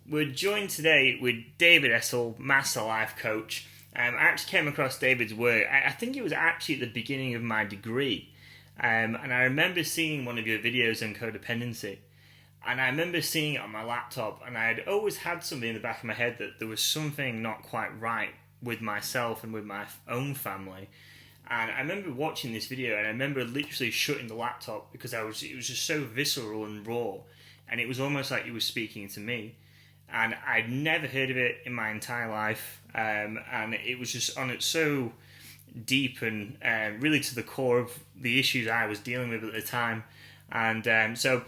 We're joined today with David Essel, Master Life Coach. I actually came across David's work. I think it was actually at the beginning of my degree. And I remember seeing one of your videos on codependency. And I remember seeing it on my laptop, and I had always had something in the back of my head that there was something not quite right with myself and with my own family. And I remember watching this video, and I remember literally shutting the laptop because it was just so visceral and raw, and it was almost like you were speaking to me. And I'd never heard of it in my entire life, and it was just on it so deep and really to the core of the issues I was dealing with at the time. And so,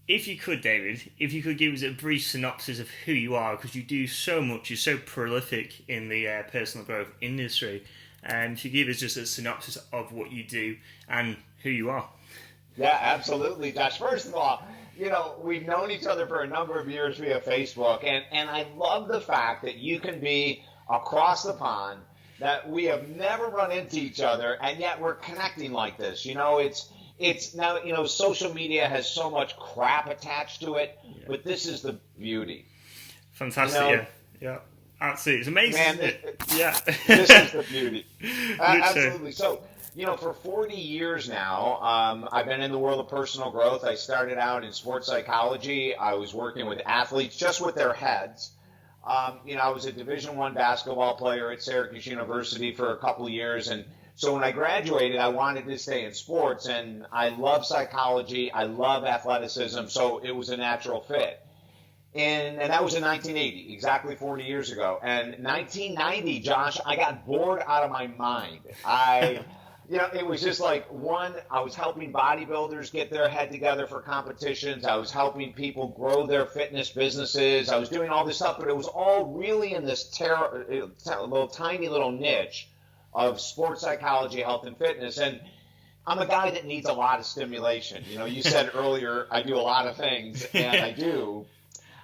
if you could, David, if you could give us a brief synopsis of who you are, because you do so much, you're so prolific in the personal growth industry. If you give us just a synopsis of what you do and who you are. Yeah, absolutely, Josh. First of all, we've known each other for a number of years via Facebook, and I love the fact that you can be across the pond, that we have never run into each other, and yet we're connecting like this. It's now, social media has so much crap attached to it, but this is the beauty. Fantastic, yeah. Absolutely. It's amazing, Man, isn't it? Yeah. This is the beauty. Absolutely. So, for 40 years now, I've been in the world of personal growth. I started out in sports psychology. I was working with athletes just with their heads. I was a Division I basketball player at Syracuse University for a couple of years. And so when I graduated, I wanted to stay in sports. And I love psychology. I love athleticism. So it was a natural fit. And that was in 1980, exactly 40 years ago. And 1990, Josh, I got bored out of my mind. It was just like, I was helping bodybuilders get their head together for competitions. I was helping people grow their fitness businesses. I was doing all this stuff, but it was all really in this tiny little niche of sports psychology, health, and fitness. And I'm a guy that needs a lot of stimulation. You said earlier, I do a lot of things, and I do.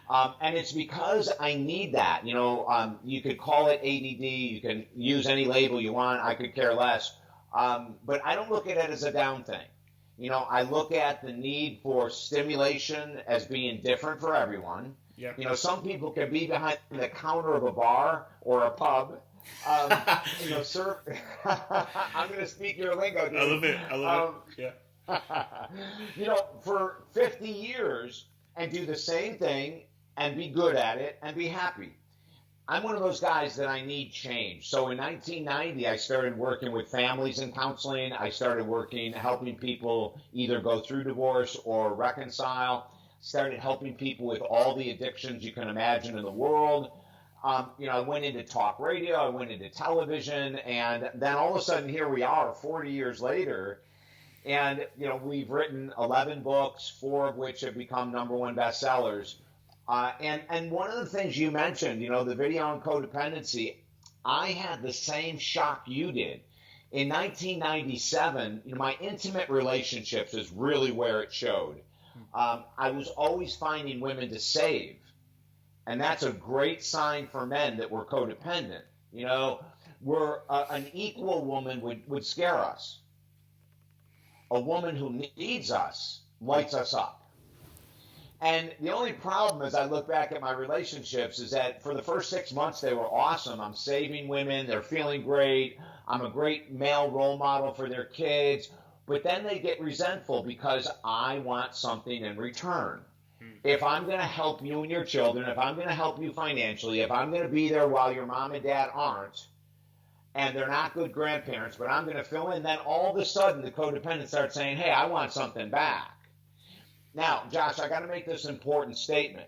And it's because I need that. You could call it ADD. You can use any label you want. I could care less. But I don't look at it as a down thing. I look at the need for stimulation as being different for everyone. Yep. Some people can be behind the counter of a bar or a pub. Serve. I'm going to speak your lingo, dude. I love it. Yeah. For 50 years and do the same thing and be good at it and be happy. I'm one of those guys that I need change. So in 1990, I started working with families in counseling. I started helping people either go through divorce or reconcile. Started helping people with all the addictions you can imagine in the world. I went into talk radio. I went into television. And then all of a sudden, here we are 40 years later. And, we've written 11 books, 4 of which have become #1 bestsellers. And one of the things you mentioned, the video on codependency, I had the same shock you did. In 1997, my intimate relationships is really where it showed. I was always finding women to save. And that's a great sign for men that we're codependent. An equal woman would scare us. A woman who needs us lights us up. And the only problem as I look back at my relationships is that for the first 6 months, they were awesome. I'm saving women. They're feeling great. I'm a great male role model for their kids. But then they get resentful because I want something in return. If I'm going to help you and your children, if I'm going to help you financially, if I'm going to be there while your mom and dad aren't, and they're not good grandparents, but I'm going to fill in, then all of a sudden the codependent starts saying, hey, I want something back. Now, Josh, I got to make this important statement.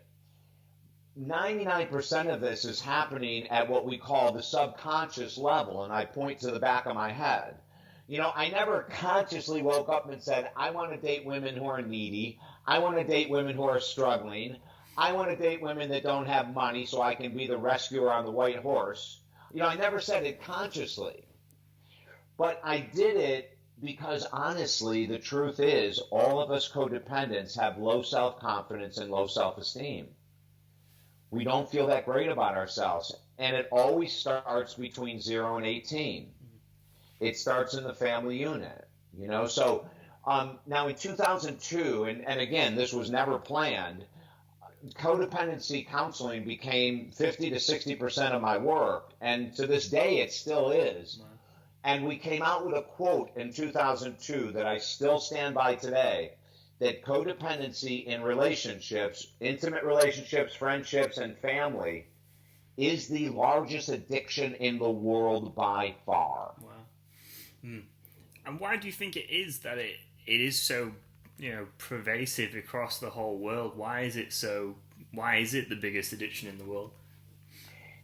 99% of this is happening at what we call the subconscious level, and I point to the back of my head. I never consciously woke up and said, I want to date women who are needy. I want to date women who are struggling. I want to date women that don't have money so I can be the rescuer on the white horse. I never said it consciously. But I did it because honestly, the truth is, all of us codependents have low self-confidence and low self-esteem. We don't feel that great about ourselves. And it always starts between 0 and 18. It starts in the family unit, So now in 2002, and again, this was never planned, codependency counseling became 50 to 60% of my work, and to this day it still is. Wow. And we came out with a quote in 2002 that I still stand by today, that codependency in relationships, intimate relationships, friendships, and family, is the largest addiction in the world by far. Wow. And why do you think it is that it is so, pervasive across the whole world? Why is it the biggest addiction in the world?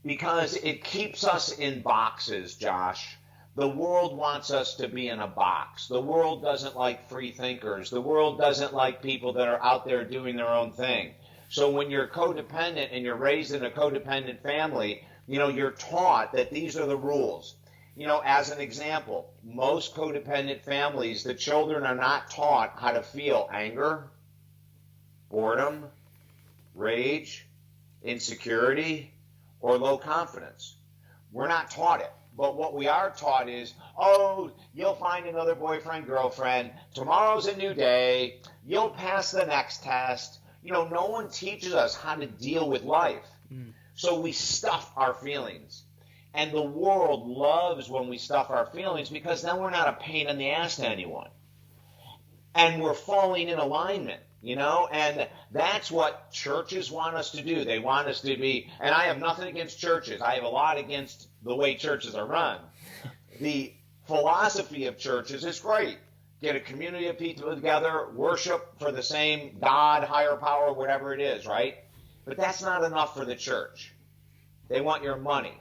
Because it keeps us in boxes, Josh. The world wants us to be in a box. The world doesn't like free thinkers. The world doesn't like people that are out there doing their own thing. So when you're codependent and you're raised in a codependent family, you're taught that these are the rules. As an example, most codependent families, the children are not taught how to feel anger, boredom, rage, insecurity, or low confidence. We're not taught it. But what we are taught is, you'll find another boyfriend, girlfriend. Tomorrow's a new day. You'll pass the next test. No one teaches us how to deal with life. So we stuff our feelings. And the world loves when we stuff our feelings, because then we're not a pain in the ass to anyone. And we're falling in alignment, and that's what churches want us to do. They want us to be, and I have nothing against churches. I have a lot against the way churches are run. The philosophy of churches is great. Get a community of people together, worship for the same God, higher power, whatever it is, right? But that's not enough for the church. They want your money.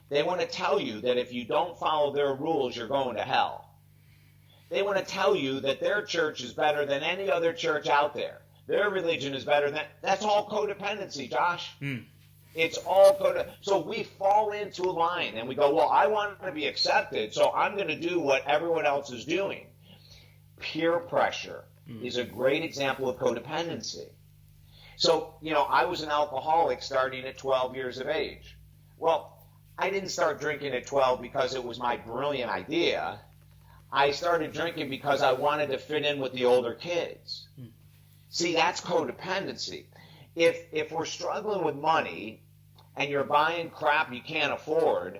They want to tell you that if you don't follow their rules, you're going to hell. They want to tell you that their church is better than any other church out there. Their religion is better than... That's all codependency, Josh. It's all So we fall into a line and we go, well, I want to be accepted, so I'm going to do what everyone else is doing. Peer pressure is a great example of codependency. So, I was an alcoholic starting at 12 years of age. Well, I didn't start drinking at 12 because it was my brilliant idea. I started drinking because I wanted to fit in with the older kids. See, that's codependency. If we're struggling with money and you're buying crap you can't afford,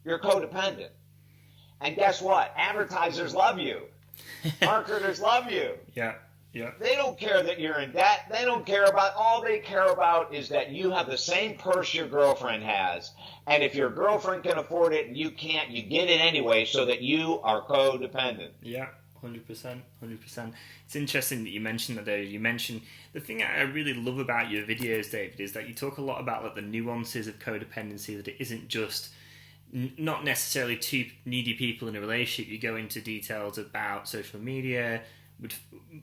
you're codependent. And guess what? Advertisers love you. Marketers love you. Yeah. They don't care that you're in debt. They don't care about, all they care about is that you have the same purse your girlfriend has. And if your girlfriend can afford it and you can't, you get it anyway, so that you are codependent. Yeah, 100%. It's interesting that you mentioned that, David. You mentioned, the thing I really love about your videos, David, is that you talk a lot about the nuances of codependency, that it isn't just not necessarily two needy people in a relationship. You go into details about social media.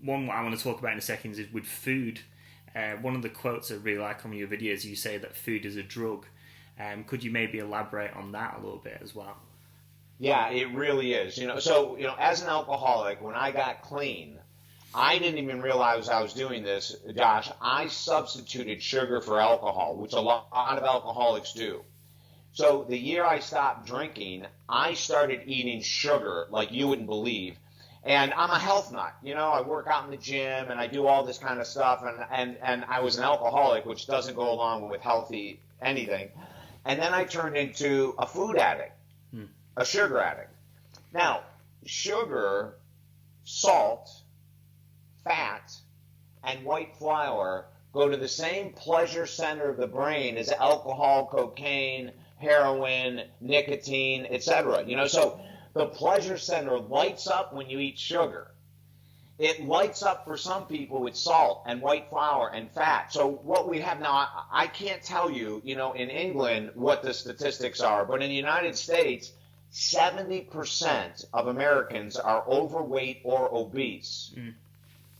One I want to talk about in a second is with food. One of the quotes I really like on your videos, you say that food is a drug. Could you maybe elaborate on that a little bit as well? Yeah, it really is. As an alcoholic, when I got clean, I didn't even realize I was doing this, Josh. I substituted sugar for alcohol, which a lot of alcoholics do. So the year I stopped drinking, I started eating sugar like you wouldn't believe. And I'm a health nut. I work out in the gym and I do all this kind of stuff. And I was an alcoholic, which doesn't go along with healthy anything. And then I turned into a food addict, a sugar addict. Now, sugar, salt, fat, and white flour go to the same pleasure center of the brain as alcohol, cocaine, heroin, nicotine, etc. So the pleasure center lights up when you eat sugar. It lights up for some people with salt and white flour and fat. So what we have now, I can't tell you, in England what the statistics are, but in the United States, 70% of Americans are overweight or obese.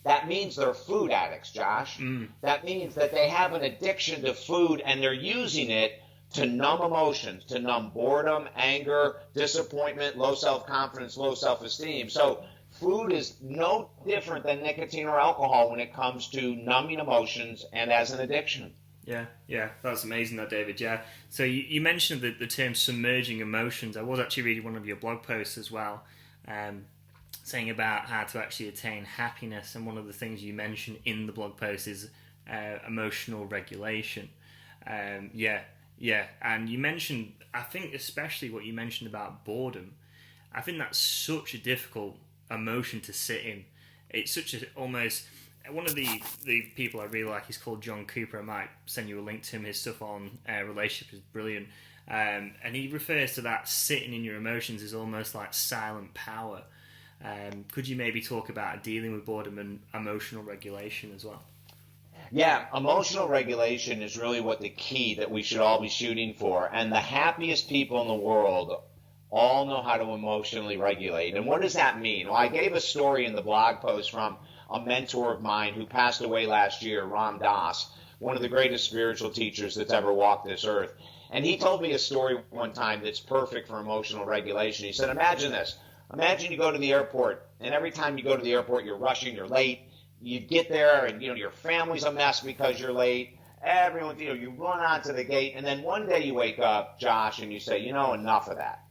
That means they're food addicts, Josh. That means that they have an addiction to food and they're using it to numb emotions, to numb boredom, anger, disappointment, low self-confidence, low self-esteem. So food is no different than nicotine or alcohol when it comes to numbing emotions and as an addiction. Yeah, that's amazing, that, David. Yeah. So you mentioned the term submerging emotions. I was actually reading one of your blog posts as well, saying about how to actually attain happiness. And one of the things you mentioned in the blog post is emotional regulation. Yeah, and you mentioned, I think especially what you mentioned about boredom, I think that's such a difficult emotion to sit in. It's such a almost one of the people I really like. He's called John Cooper. I might send you a link to him. His stuff on relationship is brilliant, and he refers to that sitting in your emotions as almost like silent power. Could you maybe talk about dealing with boredom and emotional regulation as well? Yeah, emotional regulation is really what the key that we should all be shooting for. And the happiest people in the world all know how to emotionally regulate. And what does that mean? Well, I gave a story in the blog post from a mentor of mine who passed away last year, Ram Dass, one of the greatest spiritual teachers that's ever walked this earth. And he told me a story one time that's perfect for emotional regulation. He said, imagine this. Imagine you go to the airport, and every time you go to the airport, you're rushing, you're late. You get there, and your family's a mess because you're late. Everyone, you run onto the gate, and then one day you wake up, Josh, and you say, enough of that.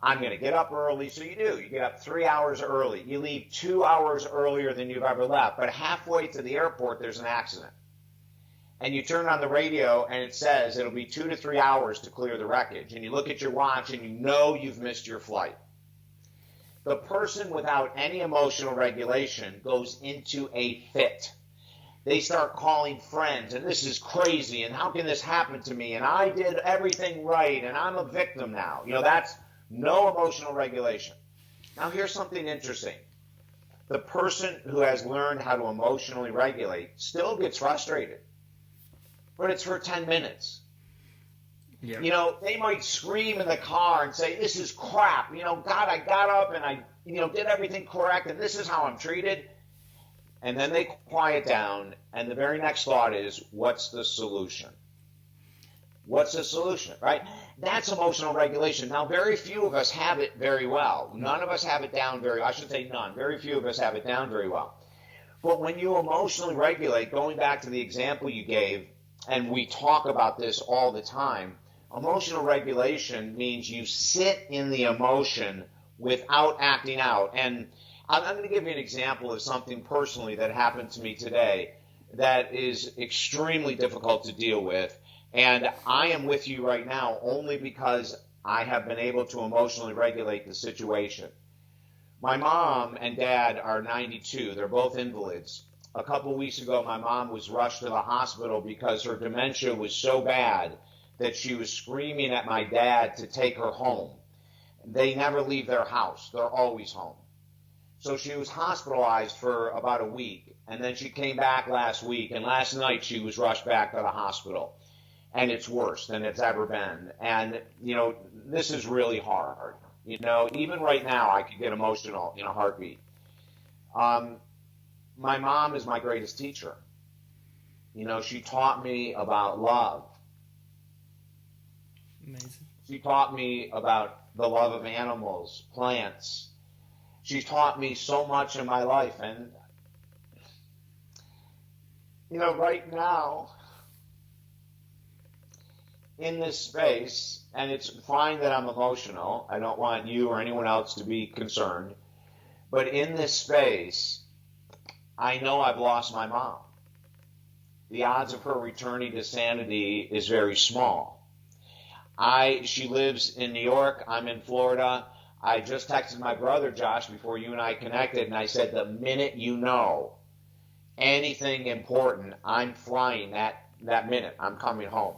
I'm going to get up early. So you do. You get up 3 hours early. You leave 2 hours earlier than you've ever left. But halfway to the airport, there's an accident. And you turn on the radio, and it says it'll be 2 to 3 hours to clear the wreckage. And you look at your watch, and you know you've missed your flight. The person without any emotional regulation goes into a fit. They start calling friends, and this is crazy, and how can this happen to me? And I did everything right, and I'm a victim now. That's no emotional regulation. Now, here's something interesting. The person who has learned how to emotionally regulate still gets frustrated, but it's for 10 minutes. Yeah. They might scream in the car and say, this is crap. God, I got up and I, did everything correct, and this is how I'm treated. And then they quiet down, and the very next thought is, what's the solution? What's the solution, right? That's emotional regulation. Now, very few of us have it very well. None of us have it down very well. I should say none. Very few of us have it down very well. But when you emotionally regulate, going back to the example you gave, and we talk about this all the time, emotional regulation means you sit in the emotion without acting out. And I'm going to give you an example of something personally that happened to me today that is extremely difficult to deal with. And I am with you right now only because I have been able to emotionally regulate the situation. My mom and dad are 92. They're both invalids. A couple weeks ago, my mom was rushed to the hospital because her dementia was so bad that she was screaming at my dad to take her home. They never leave their house. They're always home. So she was hospitalized for about a week, and then she came back last week, and last night she was rushed back to the hospital. And it's worse than it's ever been. And, this is really hard. Even right now I could get emotional in a heartbeat. My mom is my greatest teacher. She taught me about love. Amazing. She taught me about the love of animals, plants. She taught me so much in my life. And, right now, in this space, and it's fine that I'm emotional. I don't want you or anyone else to be concerned. But in this space, I know I've lost my mom. The odds of her returning to sanity is very small. She lives in New York. I'm in Florida. I just texted my brother, Josh, before you and I connected, and I said, the minute you know anything important, I'm flying that minute. I'm coming home.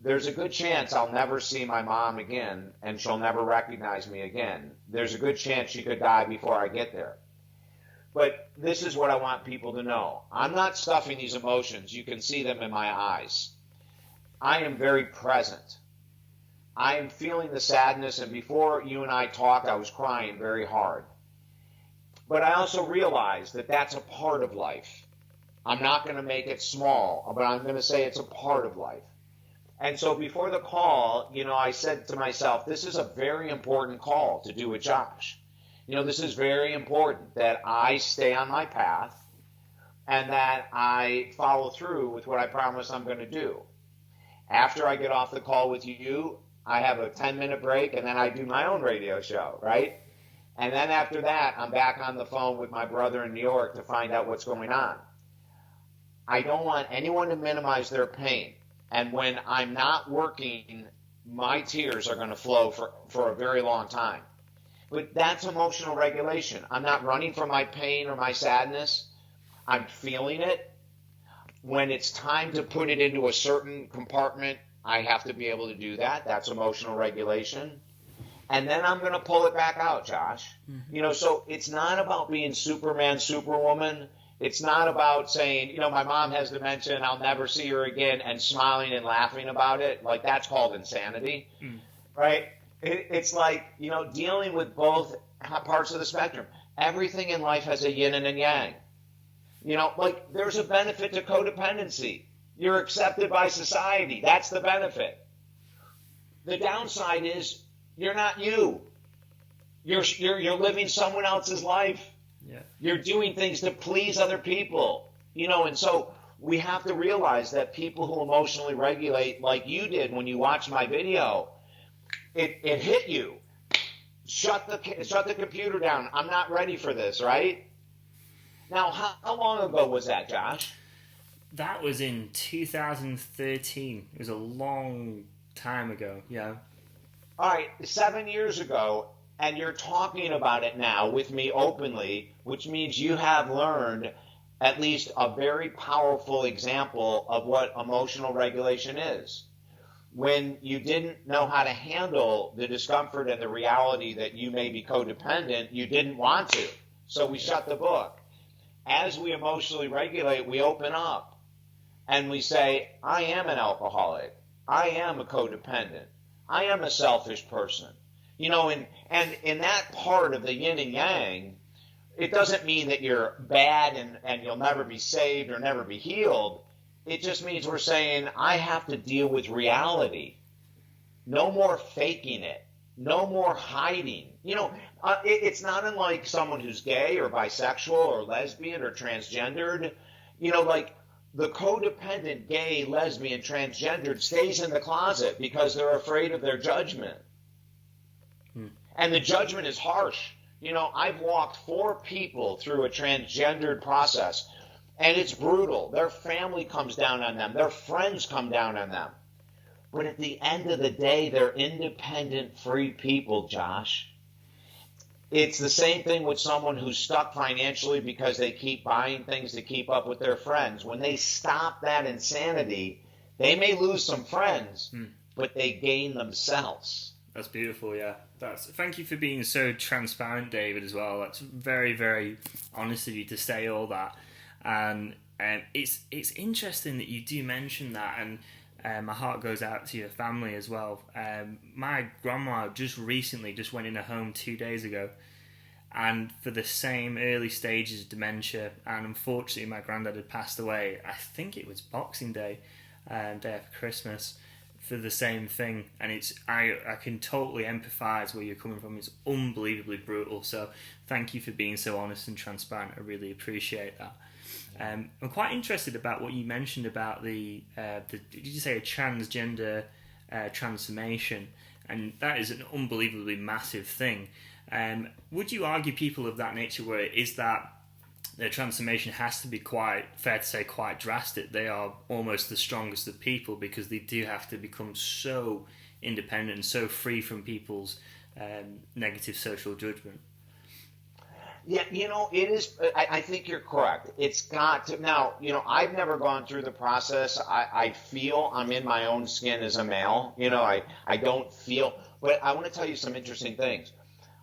There's a good chance I'll never see my mom again, and she'll never recognize me again. There's a good chance she could die before I get there. But this is what I want people to know. I'm not stuffing these emotions. You can see them in my eyes. I am very present. I am feeling the sadness, and before you and I talked, I was crying very hard. But I also realize that that's a part of life. I'm not going to make it small, but I'm going to say it's a part of life. And so before the call, I said to myself, this is a very important call to do with Josh. This is very important that I stay on my path and that I follow through with what I promise I'm going to do. After I get off the call with you, I have a 10-minute break, and then I do my own radio show, right? And then after that, I'm back on the phone with my brother in New York to find out what's going on. I don't want anyone to minimize their pain. And when I'm not working, my tears are going to flow for a very long time. But that's emotional regulation. I'm not running from my pain or my sadness. I'm feeling it. When it's time to put it into a certain compartment, I have to be able to do that. That's emotional regulation. And then I'm going to pull it back out, Josh. Mm-hmm. So it's not about being Superman, Superwoman. It's not about saying, my mom has dementia and I'll never see her again and smiling and laughing about it. Like, that's called insanity, right? It's like, dealing with both parts of the spectrum. Everything in life has a yin and a yang. Like, there's a benefit to codependency. You're accepted by society. That's the benefit. The downside is you're not you. You're living someone else's life. Yeah. You're doing things to please other people. And so we have to realize that people who emotionally regulate, like you did when you watched my video, it hit you. Shut the computer down. I'm not ready for this, right? Now, how long ago was that, Josh? That was in 2013. It was a long time ago, yeah. All right, 7 years ago, and you're talking about it now with me openly, which means you have learned at least a very powerful example of what emotional regulation is. When you didn't know how to handle the discomfort and the reality that you may be codependent, you didn't want to. So we shut the book. As we emotionally regulate, we open up and we say, I am an alcoholic. I am a codependent. I am a selfish person. And in that part of the yin and yang, it doesn't mean that you're bad and you'll never be saved or never be healed. It just means we're saying, I have to deal with reality. No more faking it. No more hiding. It's not unlike someone who's gay or bisexual or lesbian or transgendered. Like the codependent gay, lesbian, transgendered stays in the closet because they're afraid of their judgment. And the judgment is harsh. I've walked 4 people through a transgendered process, and it's brutal. Their family comes down on them. Their friends come down on them. But at the end of the day, they're independent, free people, Josh. It's the same thing with someone who's stuck financially because they keep buying things to keep up with their friends. When they stop that insanity, they may lose some friends, but they gain themselves. That's beautiful, yeah. Thank you for being so transparent, David, as well. That's very, very honest of you to say all that. And it's interesting that you do mention that, and my heart goes out to your family as well. My grandma just went in a home 2 days ago, and for the same early stages of dementia, and unfortunately my granddad had passed away. I think it was Boxing Day, day after Christmas, for the same thing. And I can totally empathise where you're coming from. It's unbelievably brutal. So thank you for being so honest and transparent. I really appreciate that. I'm quite interested about what you mentioned about the did you say a transgender transformation? And that is an unbelievably massive thing. Would you argue people of that nature where it is that their transformation has to be quite drastic? They are almost the strongest of people because they do have to become so independent and so free from people's negative social judgment. Yeah, it is. I think you're correct. It's got to. Now, I've never gone through the process. I feel I'm in my own skin as a male. I don't feel. But I want to tell you some interesting things.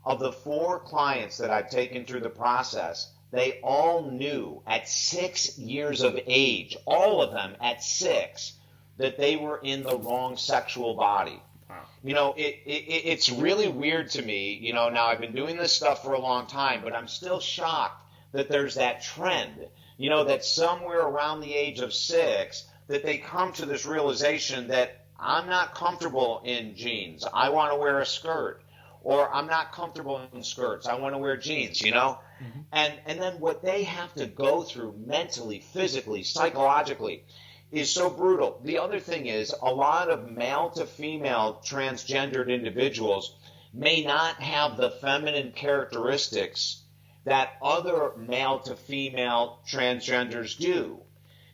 Of the 4 clients that I've taken through the process, they all knew at 6 years of age, all of them at 6, that they were in the wrong sexual body. Wow. It's really weird to me. Now I've been doing this stuff for a long time, but I'm still shocked that there's that trend, that somewhere around the age of 6, that they come to this realization that I'm not comfortable in jeans. I want to wear a skirt. Or I'm not comfortable in skirts. I want to wear jeans, Mm-hmm. And then what they have to go through mentally, physically, psychologically is so brutal. The other thing is a lot of male to female transgendered individuals may not have the feminine characteristics that other male to female transgenders do.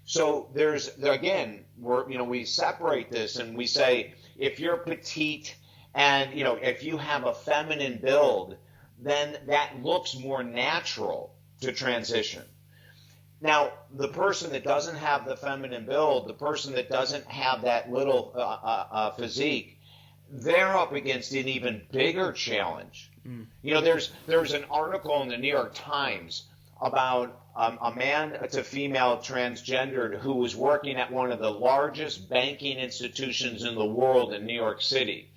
So there's, again, we separate this and we say, if you're petite and, if you have a feminine build, then that looks more natural to transition. Now, the person that doesn't have the feminine build, the person that doesn't have that little physique, they're up against an even bigger challenge. There's an article in the New York Times about a man to female transgendered who was working at one of the largest banking institutions in the world in New York City.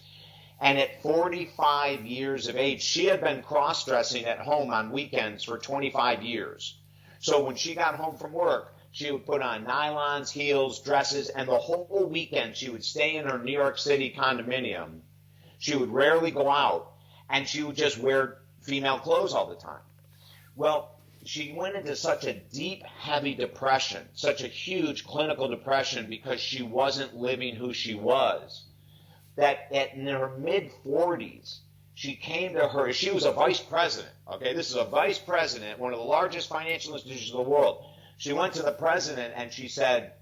And at 45 years of age, she had been cross-dressing at home on weekends for 25 years. So when she got home from work, she would put on nylons, heels, dresses, and the whole weekend she would stay in her New York City condominium. She would rarely go out, and she would just wear female clothes all the time. Well, she went into such a deep, heavy depression, such a huge clinical depression because she wasn't living who she was, that in her mid-40s, she came to her, she was a vice president, okay? This is a vice president, one of the largest financial institutions in the world. She went to the president and she said,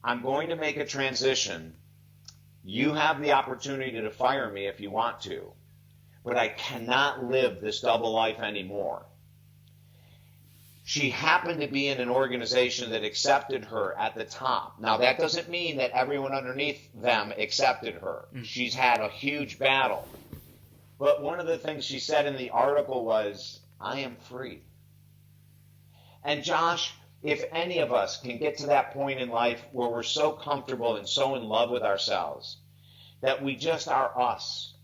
I'm going to make a transition. You have the opportunity to fire me if you want to, but I cannot live this double life anymore. She happened to be in an organization that accepted her at the top. Now, that doesn't mean that everyone underneath them accepted her. She's had a huge battle. But one of the things she said in the article was, I am free. And Josh, if any of us can get to that point in life where we're so comfortable and so in love with ourselves that we just are us,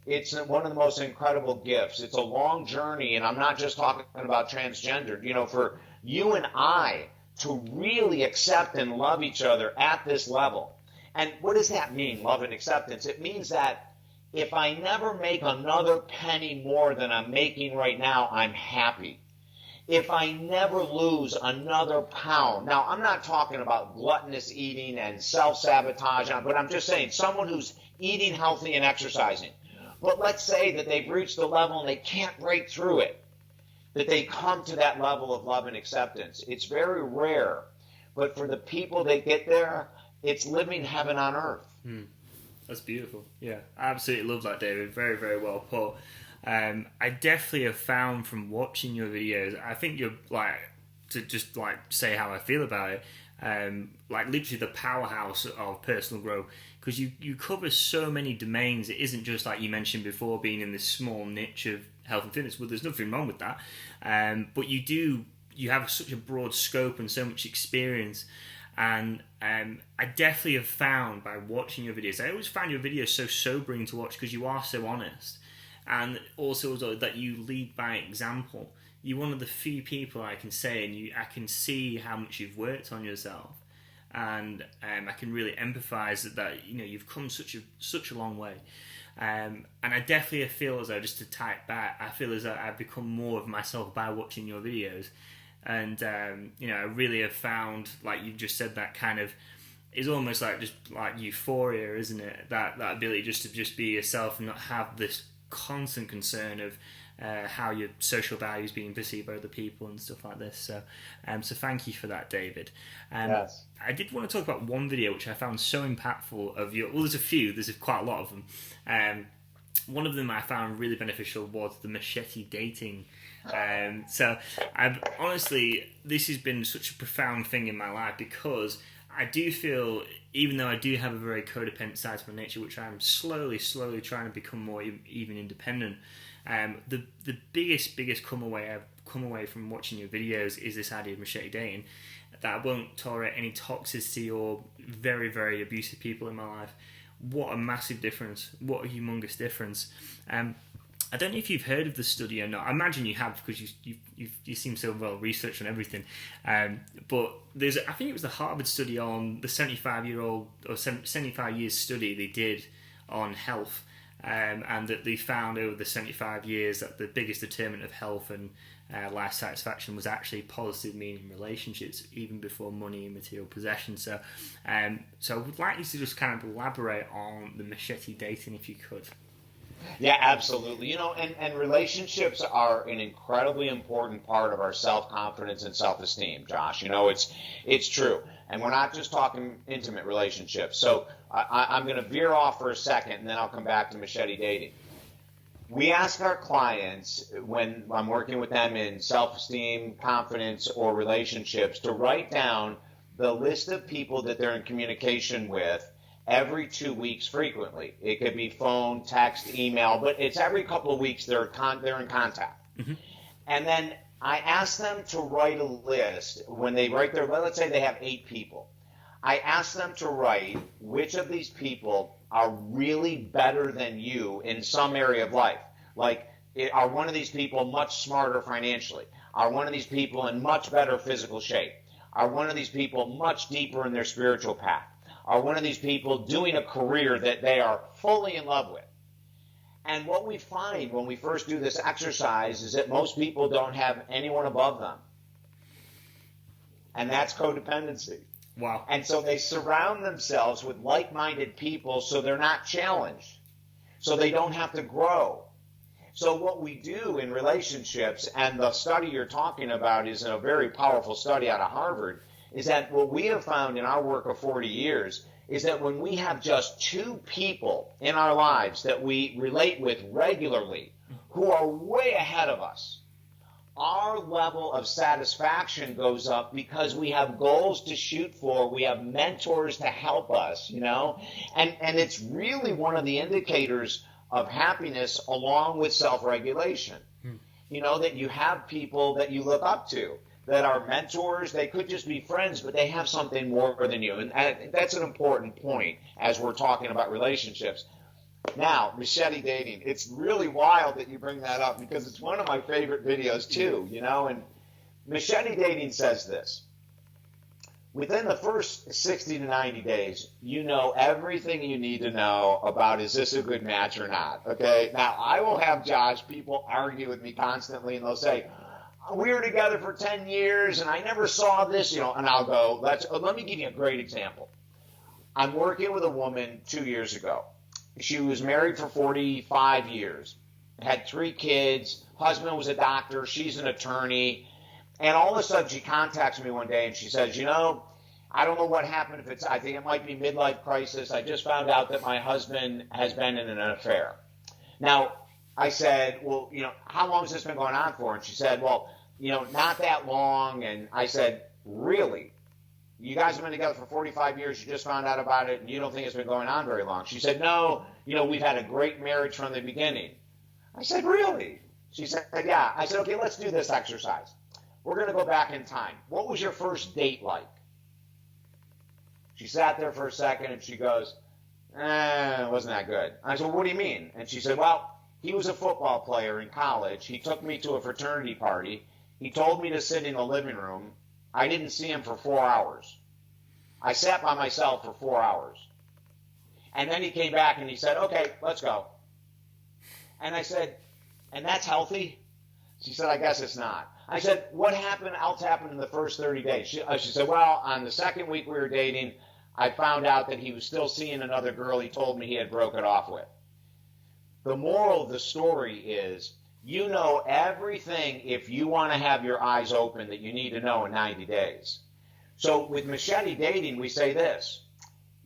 it's one of the most incredible gifts. It's a long journey, and I'm not just talking about transgender. For you and I to really accept and love each other at this level. And what does that mean, love and acceptance? It means that if I never make another penny more than I'm making right now, I'm happy. If I never lose another pound. Now, I'm not talking about gluttonous eating and self-sabotage, but I'm just saying someone who's eating healthy and exercising. But let's say that they've reached the level and they can't break through it, that they come to that level of love and acceptance. It's very rare, but for the people that get there, it's living heaven on earth. That's beautiful. Yeah, I absolutely love that, David. Very, very well put. I definitely have found from watching your videos, I think you're to just say how I feel about it, literally the powerhouse of personal growth, because you cover so many domains. It isn't just like you mentioned before, being in this small niche of health and fitness. Well, there's nothing wrong with that, but you have such a broad scope and so much experience. And I definitely have found by watching your videos, I always find your videos so sobering to watch because you are so honest, and also that you lead by example. You're one of the few people I can say, and I can see how much you've worked on yourself, and I can really empathise that you've come such a long way. And I definitely feel as though, just to type back, I feel as though I've become more of myself by watching your videos. And I really have found, like you just said, that kind of is almost like just like euphoria, isn't it? That ability just to be yourself and not have this constant concern of how your social values being perceived by other people and stuff like this. So thank you for that, David. Yes. I did want to talk about one video which I found so impactful of your. Well, there's a few. There's quite a lot of them. One of them I found really beneficial was the machete dating. So I've honestly, this has been such a profound thing in my life, because I do feel, even though I do have a very codependent side to my nature, which I'm slowly trying to become more even independent, the biggest come away from watching your videos is this idea of machete dating, that I won't tolerate any toxicity or very, very abusive people in my life. What a massive difference. What a humongous difference. I don't know if you've heard of the study or not. I imagine you have, because you seem so well researched on everything. But I think it was the Harvard study on the 75 years study they did on health, and that they found over the 75 years that the biggest determinant of health and life satisfaction was actually positive, meaning relationships, even before money and material possessions. So I would like you to just kind of elaborate on the machete dating, if you could. Yeah, absolutely. And relationships are an incredibly important part of our self-confidence and self-esteem, Josh. It's true. And we're not just talking intimate relationships. So I'm going to veer off for a second, and then I'll come back to machete dating. We ask our clients, when I'm working with them in self-esteem, confidence, or relationships, to write down the list of people that they're in communication with every 2 weeks frequently. It could be phone, text, email, but it's every couple of weeks they're in contact. Mm-hmm. And then I ask them to write a list. When they write let's say they have 8 people. I ask them to write which of these people are really better than you in some area of life. Like, are one of these people much smarter financially? Are one of these people in much better physical shape? Are one of these people much deeper in their spiritual path? Are one of these people doing a career that they are fully in love with? And what we find when we first do this exercise is that most people don't have anyone above them. And that's codependency. Wow. And so they surround themselves with like-minded people so they're not challenged, so they don't have to grow. So what we do in relationships, and the study you're talking about is a very powerful study out of Harvard, is that what we have found in our work of 40 years is that when we have just 2 people in our lives that we relate with regularly who are way ahead of us, our level of satisfaction goes up because we have goals to shoot for, we have mentors to help us, and it's really one of the indicators of happiness along with self-regulation. That you have people that you look up to, that are mentors. They could just be friends, but they have something more than you. And I think that's an important point as we're talking about relationships. Now, machete dating. It's really wild that you bring that up because it's one of my favorite videos too, and machete dating says this. Within the first 60 to 90 days, you know everything you need to know about is this a good match or not, okay? Now, I will have, Josh, people argue with me constantly, and they'll say, we were together for 10 years, and I never saw this, and I'll go, let me give you a great example. I'm working with a woman 2 years ago. She was married for 45 years, had 3 kids, husband was a doctor, she's an attorney, and all of a sudden she contacts me one day and she says, I don't know what happened. I think it might be midlife crisis. I just found out that my husband has been in an affair. Now, I said, well, how long has this been going on for? And she said, well, not that long. And I said, really? You guys have been together for 45 years. You just found out about it and you don't think it's been going on very long. She said, no, we've had a great marriage from the beginning. I said, really? She said, yeah. I said, okay, let's do this exercise. We're going to go back in time. What was your first date like? She sat there for a second and she goes, it wasn't that good. I said, well, what do you mean? And she said, well, he was a football player in college. He took me to a fraternity party. He told me to sit in the living room. I didn't see him for 4 hours. I sat by myself for 4 hours. And then he came back and he said, okay, let's go. And I said, and that's healthy? She said, I guess it's not. I said, what else happened in the first 30 days? She said, well, on the second week we were dating, I found out that he was still seeing another girl he told me he had broken it off with. The moral of the story is, you know everything if you want to have your eyes open that you need to know in 90 days. So with machete dating, we say this.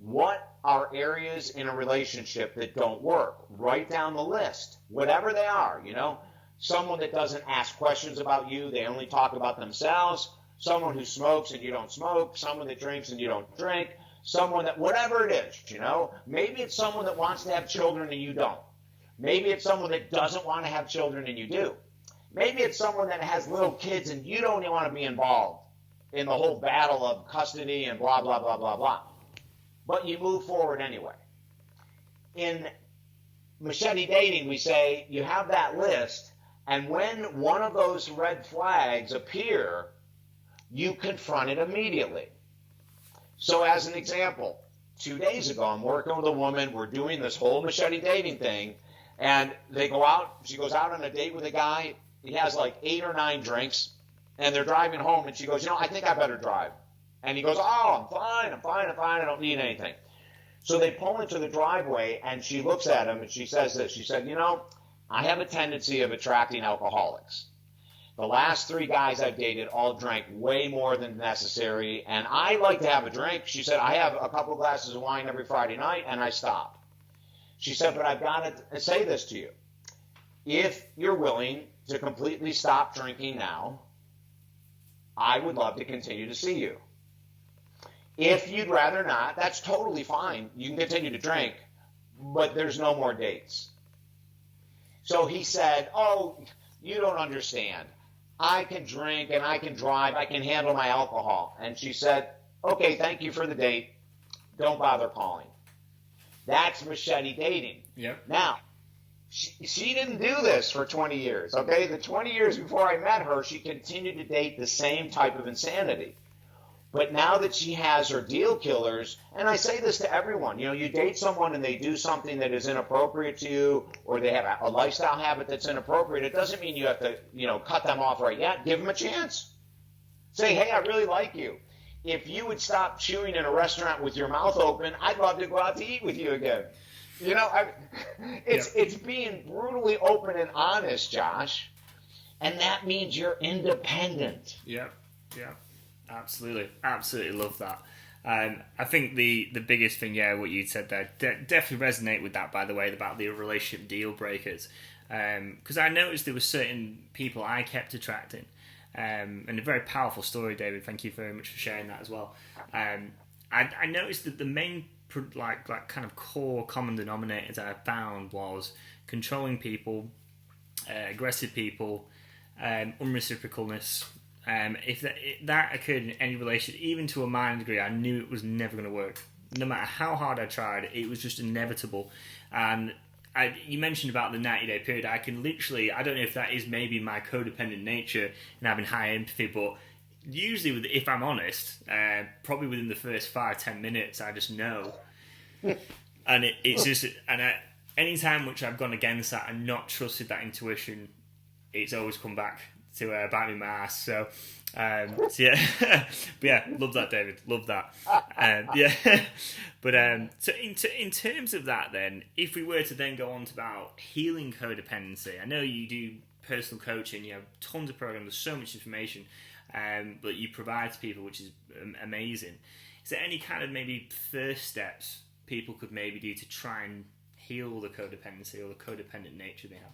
What are areas in a relationship that don't work? Write down the list, whatever they are, Someone that doesn't ask questions about you, they only talk about themselves. Someone who smokes and you don't smoke. Someone that drinks and you don't drink. Someone that, whatever it is, Maybe it's someone that wants to have children and you don't. Maybe it's someone that doesn't want to have children and you do. Maybe it's someone that has little kids and you don't even want to be involved in the whole battle of custody and blah, blah, blah, blah, blah. But you move forward anyway. In machete dating, we say you have that list, and when one of those red flags appear, you confront it immediately. So as an example, 2 days ago, I'm working with a woman. We're doing this whole machete dating thing, and they go out. She goes out on a date with a guy. He has like 8 or 9 drinks, and they're driving home, and she goes, I think I better drive. And he goes, oh, I'm fine. I don't need anything. So they pull into the driveway, and she looks at him, and she says this. She said, I have a tendency of attracting alcoholics. The last 3 guys I've dated all drank way more than necessary, and I like to have a drink. She said, I have a couple glasses of wine every Friday night, and I stop. She said, but I've got to say this to you. If you're willing to completely stop drinking now, I would love to continue to see you. If you'd rather not, that's totally fine. You can continue to drink, but there's no more dates. So he said, oh, you don't understand. I can drink and I can drive. I can handle my alcohol. And she said, okay, thank you for the date. Don't bother calling. That's machete dating. Yep. Now, she didn't do this for 20 years, okay? The 20 years before I met her, she continued to date the same type of insanity. But now that she has her deal killers, and I say this to everyone, you date someone and they do something that is inappropriate to you, or they have a lifestyle habit that's inappropriate, it doesn't mean you have to, cut them off right yet. Give them a chance. Say, hey, I really like you. If you would stop chewing in a restaurant with your mouth open, I'd love to go out to eat with you again. It's being brutally open and honest, Josh, and that means you're independent. Yeah. Absolutely love that. I think the biggest thing, what you said there, definitely resonate with that, by the way, about the relationship deal breakers. Because I noticed there were certain people I kept attracting. And a very powerful story, David. Thank you very much for sharing that as well. I noticed that the main kind of core common denominators I found was controlling people, aggressive people, unreciprocalness. If that occurred in any relationship, even to a minor degree, I knew it was never going to work. No matter how hard I tried, it was just inevitable. And you mentioned about the 90-day period. I can literally, I don't know if that is maybe my codependent nature and having high empathy, but usually, if I'm honest, probably within the first 5-10 minutes, I just know. And it's just, any time which I've gone against that and not trusted that intuition, it's always come back to bite me in my ass. So but yeah, love that, David. Love that. But so in terms of that, then, if we were to then go on to about healing codependency, I know you do personal coaching, you have tons of programs, there's so much information, but you provide to people, which is amazing. Is there any kind of maybe first steps people could maybe do to try and heal the codependency or the codependent nature they have?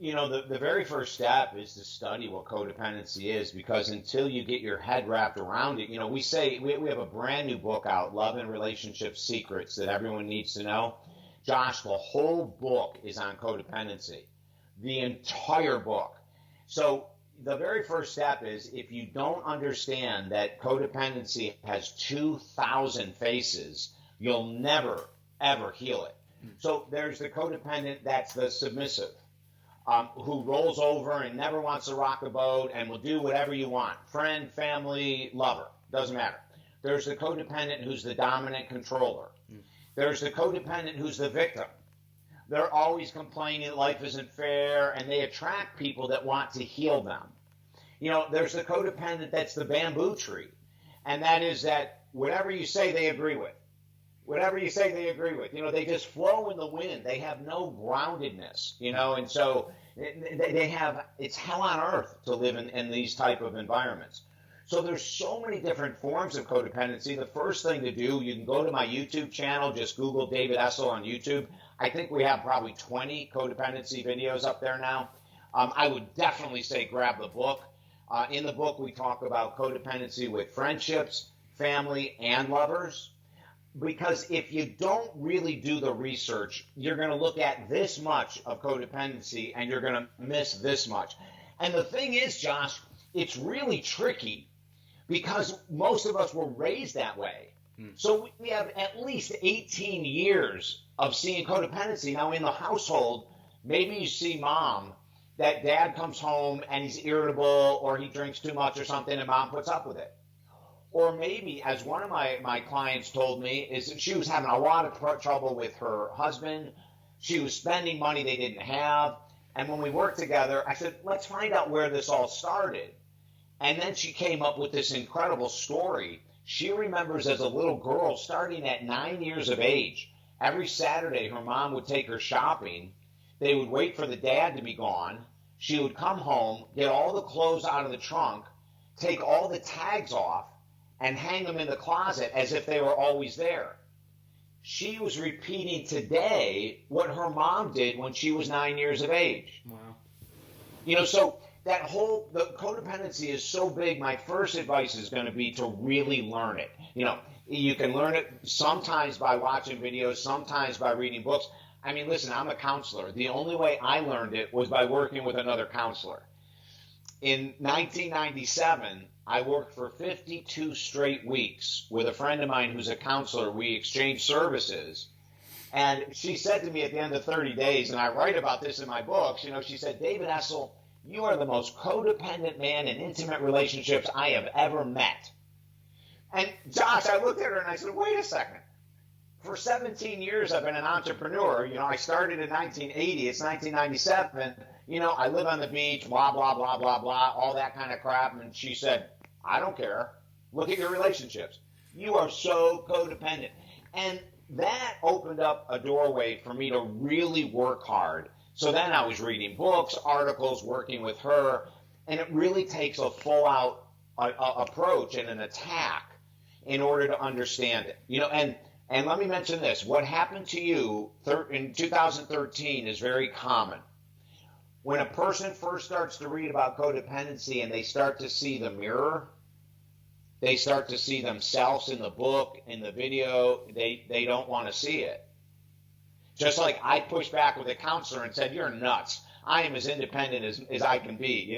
The very first step is to study what codependency is, because until you get your head wrapped around it, we have a brand new book out, Love and Relationship Secrets, that everyone needs to know. Josh, the whole book is on codependency, the entire book. So the very first step is, if you don't understand that codependency has 2,000 faces, you'll never, ever heal it. So there's the codependent, that's the submissive. Who rolls over and never wants to rock the boat and will do whatever you want. Friend, family, lover, doesn't matter. There's the codependent who's the dominant controller. There's the codependent who's the victim. They're always complaining life isn't fair, and they attract people that want to heal them. There's the codependent that's the bamboo tree, and that is that whatever you say, they agree with. Whatever you say, they agree with. They just flow in the wind. They have no groundedness, and so they have, it's hell on earth to live in these type of environments. So there's so many different forms of codependency. The first thing to do, you can go to my YouTube channel, just Google David Essel on YouTube. I think we have probably 20 codependency videos up there now. I would definitely say grab the book. In the book, we talk about codependency with friendships, family, and lovers. Because if you don't really do the research, you're going to look at this much of codependency and you're going to miss this much. And the thing is, Josh, it's really tricky because most of us were raised that way. So we have at least 18 years of seeing codependency. Now in the household, maybe you see mom, that dad comes home and he's irritable or he drinks too much or something and mom puts up with it. Or maybe, as one of my clients told me, is that she was having a lot of trouble with her husband. She was spending money they didn't have. And when we worked together, I said, let's find out where this all started. And then she came up with this incredible story. She remembers as a little girl, starting at 9 years of age, every Saturday her mom would take her shopping. They would wait for the dad to be gone. She would come home, get all the clothes out of the trunk, take all the tags off, and hang them in the closet as if they were always there. She was repeating today what her mom did when she was 9 years of age. Wow. So that the codependency is so big. My first advice is going to be to really learn it. You can learn it sometimes by watching videos, sometimes by reading books. I mean, listen, I'm a counselor. The only way I learned it was by working with another counselor. In 1997, I worked for 52 straight weeks with a friend of mine who's a counselor. We exchanged services. And she said to me at the end of 30 days, and I write about this in my books, she said, David Essel, you are the most codependent man in intimate relationships I have ever met. And Josh, I looked at her and I said, wait a second. For 17 years, I've been an entrepreneur. I started in 1980. It's 1997. I live on the beach, blah, blah, blah, blah, blah, all that kind of crap. And she said, I don't care. Look at your relationships. You are so codependent. And that opened up a doorway for me to really work hard. So then I was reading books, articles, working with her. And it really takes a full-out approach and an attack in order to understand it. And let me mention this. What happened to you in 2013 is very common. When a person first starts to read about codependency and they start to see the mirror, they start to see themselves in the book, in the video, they don't want to see it. Just like I pushed back with a counselor and said, you're nuts. I am as independent as I can be,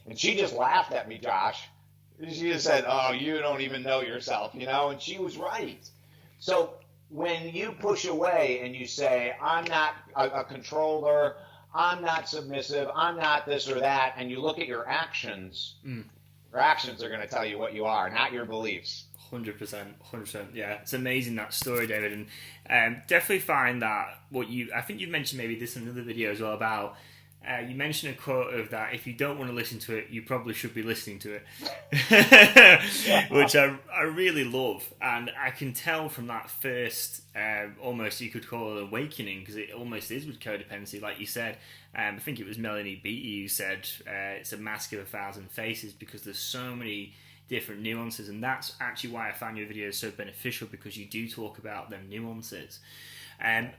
And she just laughed at me, Josh. She just said, oh, you don't even know yourself, And she was right. So when you push away and you say, I'm not a controller, I'm not submissive, I'm not this or that, and you look at your actions, your actions are going to tell you what you are, not your beliefs. 100%. Yeah, it's amazing, that story, David. And definitely find that I think you mentioned maybe this in another video as well about, you mentioned a quote of that, if you don't want to listen to it, you probably should be listening to it, which I really love. And I can tell from that first, almost you could call it awakening, because it almost is with codependency, like you said. I think it was Melanie Beattie who said it's a mask of 1,000 faces, because there's so many different nuances. And that's actually why I found your videos so beneficial, because you do talk about them nuances.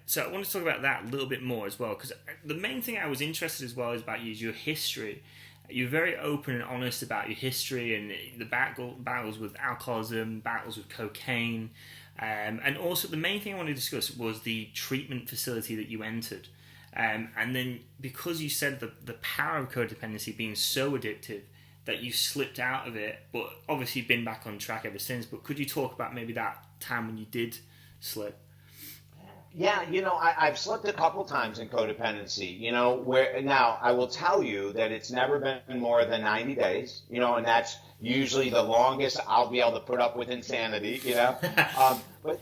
So I want to talk about that a little bit more as well, because the main thing I was interested as well is about your history. You're very open and honest about your history and the battles with alcoholism, battles with cocaine, and also the main thing I want to discuss was the treatment facility that you entered. And then because you said the power of codependency being so addictive that you slipped out of it, but obviously been back on track ever since. But could you talk about maybe that time when you did slip? Yeah, I've slipped a couple times in codependency, where now I will tell you that it's never been more than 90 days, and that's usually the longest I'll be able to put up with insanity, but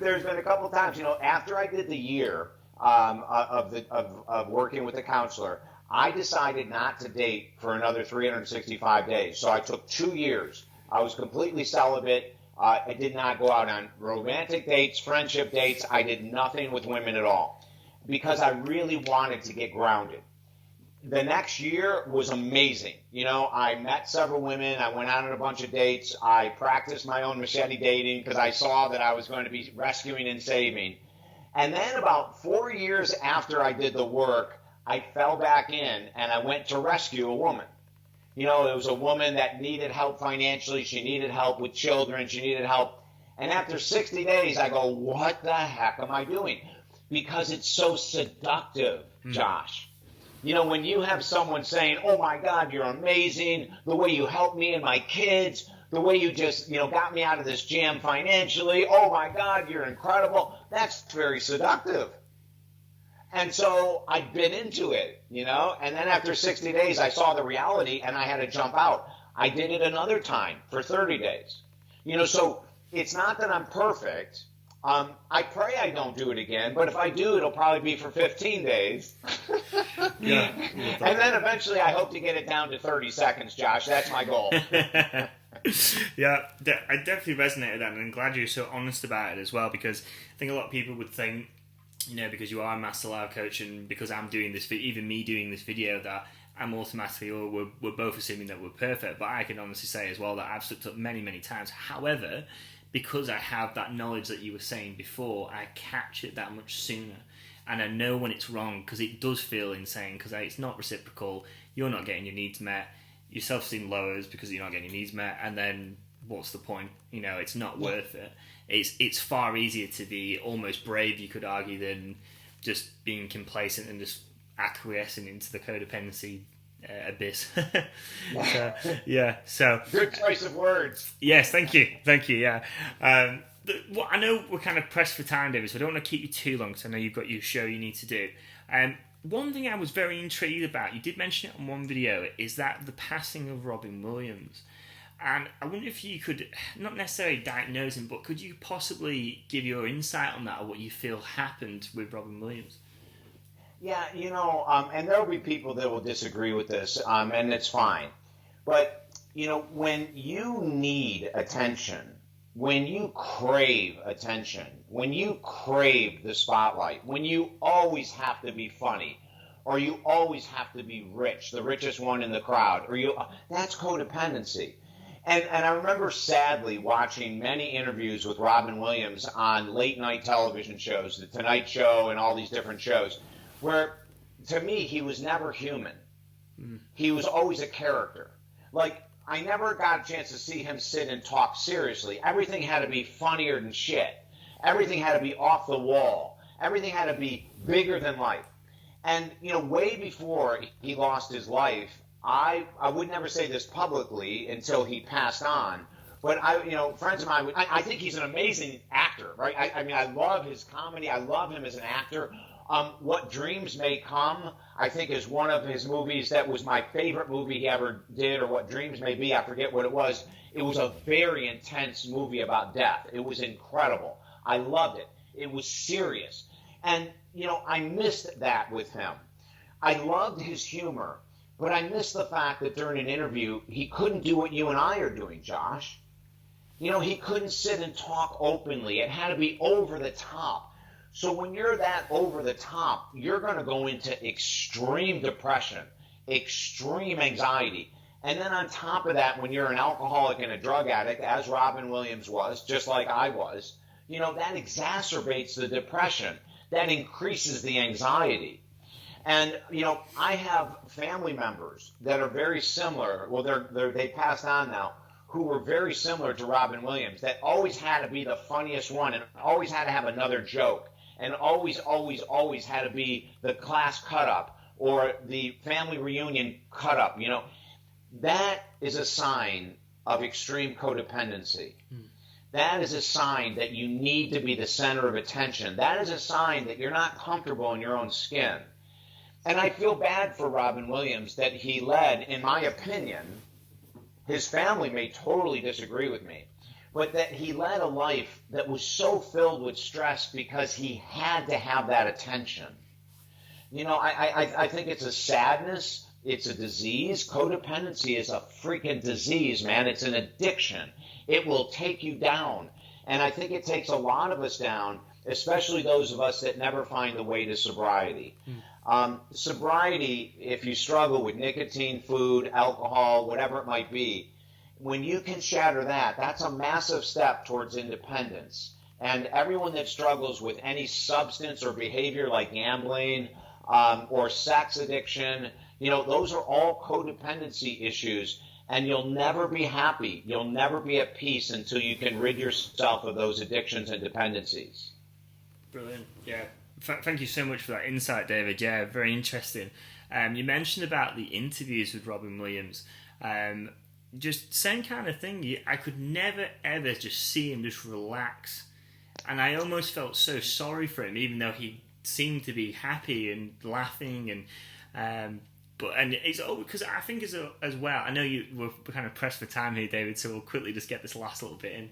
there's been a couple times, after I did the year of working with a counselor, I decided not to date for another 365 days. So I took 2 years. I was completely celibate. I did not go out on romantic dates, friendship dates. I did nothing with women at all because I really wanted to get grounded. The next year was amazing. I met several women. I went out on a bunch of dates. I practiced my own machete dating because I saw that I was going to be rescuing and saving. And then about 4 years after I did the work, I fell back in and I went to rescue a woman. It was a woman that needed help financially. She needed help with children. She needed help. And after 60 days, I go, what the heck am I doing? Because it's so seductive, Josh. When you have someone saying, oh, my God, you're amazing, the way you helped me and my kids, the way you just, got me out of this jam financially, oh, my God, you're incredible, that's very seductive. And so I bit into it, and then after 60 days, I saw the reality and I had to jump out. I did it another time for 30 days. So it's not that I'm perfect. I pray I don't do it again, but if I do, it'll probably be for 15 days. Yeah. And then eventually I hope to get it down to 30 seconds, Josh. That's my goal. Yeah, I definitely resonate with that, and I'm glad you're so honest about it as well, because I think a lot of people would think, because you are a master life coach, and because I'm doing this, even me doing this video, that I'm automatically, or we're both assuming that we're perfect. But I can honestly say as well that I've slipped up many, many times. However, because I have that knowledge that you were saying before, I catch it that much sooner. And I know when it's wrong, because it does feel insane, because it's not reciprocal. You're not getting your needs met. Your self-esteem lowers because you're not getting your needs met. And then what's the point? It's not worth it. It's far easier to be almost brave, you could argue, than just being complacent and just acquiescing into the codependency abyss. So good choice of words. Yes, thank you. Yeah. I know we're kind of pressed for time, David, so I don't want to keep you too long, because I know you've got your show you need to do. One thing I was very intrigued about, you did mention it on one video, is that the passing of Robin Williams. And I wonder if you could, not necessarily diagnose him, but could you possibly give your insight on that, or what you feel happened with Robin Williams? Yeah, and there'll be people that will disagree with this, and it's fine. But, when you need attention, when you crave attention, when you crave the spotlight, when you always have to be funny, or you always have to be rich, the richest one in the crowd, that's codependency. And I remember sadly watching many interviews with Robin Williams on late night television shows, The Tonight Show and all these different shows, where to me he was never human. He was always a character. Like, I never got a chance to see him sit and talk seriously. Everything had to be funnier than shit. Everything had to be off the wall. Everything had to be bigger than life. And, way before he lost his life, I would never say this publicly until he passed on, but friends of mine, I think he's an amazing actor, right? I love his comedy. I love him as an actor. What Dreams May Come, I think, is one of his movies that was my favorite movie he ever did, or What Dreams May Be, I forget what it was. It was a very intense movie about death. It was incredible. I loved it. It was serious. And, I missed that with him. I loved his humor, but I missed the fact that during an interview, he couldn't do what you and I are doing, Josh. He couldn't sit and talk openly. It had to be over the top. So when you're that over the top, you're going to go into extreme depression, extreme anxiety. And then on top of that, when you're an alcoholic and a drug addict, as Robin Williams was, just like I was, that exacerbates the depression. That increases the anxiety. And, I have family members that are very similar. Well, they passed on now, who were very similar to Robin Williams, that always had to be the funniest one and always had to have another joke. And always, always, always had to be the class cut-up or the family reunion cut-up. That is a sign of extreme codependency. That is a sign that you need to be the center of attention. That is a sign that you're not comfortable in your own skin. And I feel bad for Robin Williams that he led, in my opinion, his family may totally disagree with me, but that he led a life that was so filled with stress because he had to have that attention. I think it's a sadness. It's a disease. Codependency is a freaking disease, man. It's an addiction. It will take you down. And I think it takes a lot of us down, especially those of us that never find the way to sobriety. Sobriety, if you struggle with nicotine, food, alcohol, whatever it might be, when you can shatter that, that's a massive step towards independence. And everyone that struggles with any substance or behavior like gambling or sex addiction, those are all codependency issues. And you'll never be happy. You'll never be at peace until you can rid yourself of those addictions and dependencies. Brilliant. Yeah. Thank you so much for that insight, David. Yeah, very interesting. You mentioned about the interviews with Robin Williams. Just same kind of thing. I could never, ever just see him just relax. And I almost felt so sorry for him, even though he seemed to be happy and laughing. And it's because I think as well, I know we're kind of pressed for time here, David, so we'll quickly just get this last little bit in.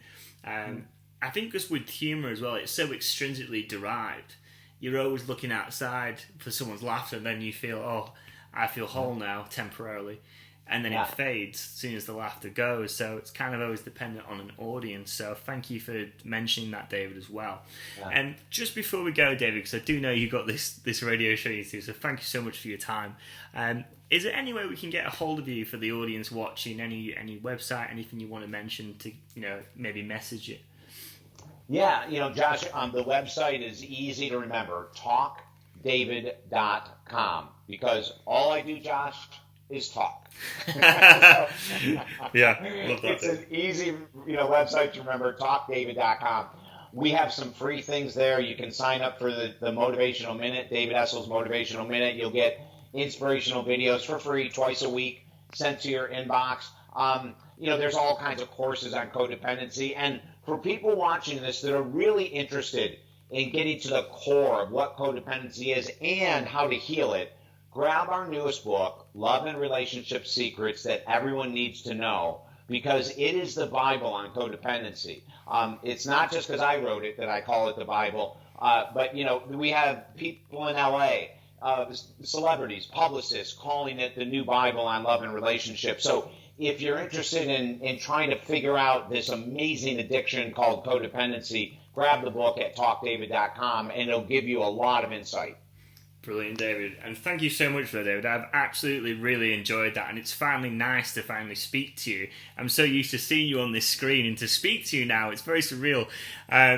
I think just with humour as well, it's so extrinsically derived. You're always looking outside for someone's laughter, and then you feel, oh, I feel whole now temporarily, and then it fades as soon as the laughter goes. So it's kind of always dependent on an audience. So thank you for mentioning that, David, as well. And just before we go, David, because I do know you've got this radio show you do, so thank you so much for your time. Is there any way we can get a hold of you for the audience watching? Any website, anything you want to mention to maybe message it? Yeah, Josh, the website is easy to remember, talkdavid.com, because all I do, Josh, is talk. Yeah, love that. It's an easy, website to remember, talkdavid.com. We have some free things there. You can sign up for the Motivational Minute, David Essel's Motivational Minute. You'll get inspirational videos for free twice a week sent to your inbox. There's all kinds of courses on codependency. And for people watching this that are really interested in getting to the core of what codependency is and how to heal it, grab our newest book, Love and Relationship Secrets That Everyone Needs to Know, because it is the Bible on codependency. It's not just because I wrote it that I call it the Bible, but we have people in LA, celebrities, publicists calling it the new Bible on love and relationships. So if you're interested in trying to figure out this amazing addiction called codependency, grab the book at talkdavid.com, and it'll give you a lot of insight. Brilliant, David. And thank you so much for that, David. I've absolutely really enjoyed that, and it's finally nice to finally speak to you. I'm so used to seeing you on this screen, and to speak to you now, it's very surreal.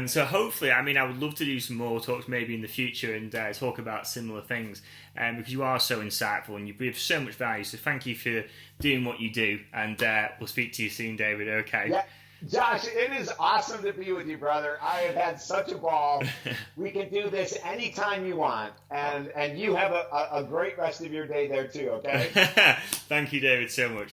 So hopefully, I would love to do some more talks maybe in the future and talk about similar things, because you are so insightful and you give so much value. So thank you for doing what you do, and we'll speak to you soon, David. Okay. Yeah. Josh, it is awesome to be with you, brother. I have had such a ball. We can do this anytime you want. And you have a great rest of your day there, too, okay? Thank you, David, so much.